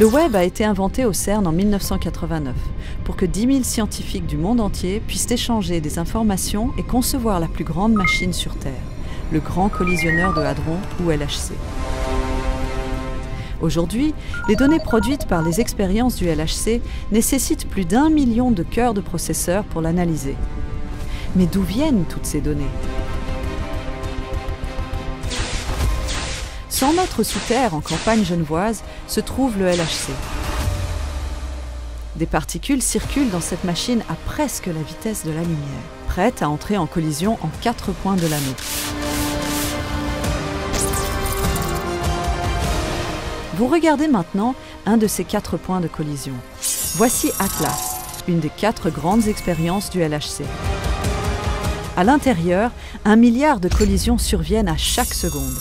Le web a été inventé au CERN en 1989 pour que 10 000 scientifiques du monde entier puissent échanger des informations et concevoir la plus grande machine sur Terre, le Grand Collisionneur de Hadron ou LHC. Aujourd'hui, les données produites par les expériences du LHC nécessitent plus d'1 million de cœurs de processeurs pour l'analyser. Mais d'où viennent toutes ces données ? 100 mètres sous terre, en campagne genevoise, se trouve le LHC. Des particules circulent dans cette machine à presque la vitesse de la lumière, prêtes à entrer en collision en 4 points de l'anneau. Vous regardez maintenant un de ces 4 points de collision. Voici Atlas, une des 4 grandes expériences du LHC. À l'intérieur, 1 milliard de collisions surviennent à chaque seconde.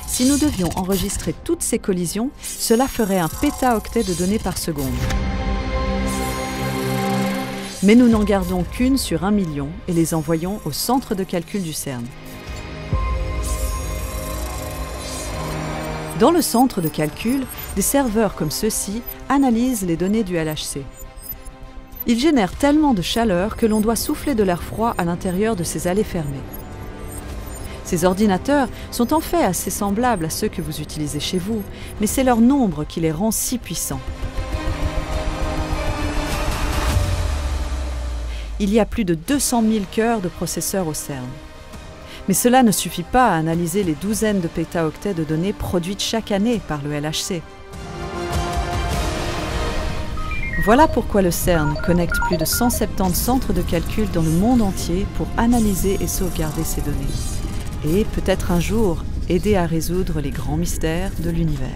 Si nous devions enregistrer toutes ces collisions, cela ferait un pétaoctet de données par seconde. Mais nous n'en gardons qu'une sur 1 million et les envoyons au centre de calcul du CERN. Dans le centre de calcul, des serveurs comme ceux-ci analysent les données du LHC. Ils génèrent tellement de chaleur que l'on doit souffler de l'air froid à l'intérieur de ces allées fermées. Ces ordinateurs sont en fait assez semblables à ceux que vous utilisez chez vous, mais c'est leur nombre qui les rend si puissants. Il y a plus de 200 000 cœurs de processeurs au CERN. Mais cela ne suffit pas à analyser les douzaines de pétaoctets de données produites chaque année par le LHC. Voilà pourquoi le CERN connecte plus de 170 centres de calcul dans le monde entier pour analyser et sauvegarder ces données. Et peut-être un jour aider à résoudre les grands mystères de l'univers.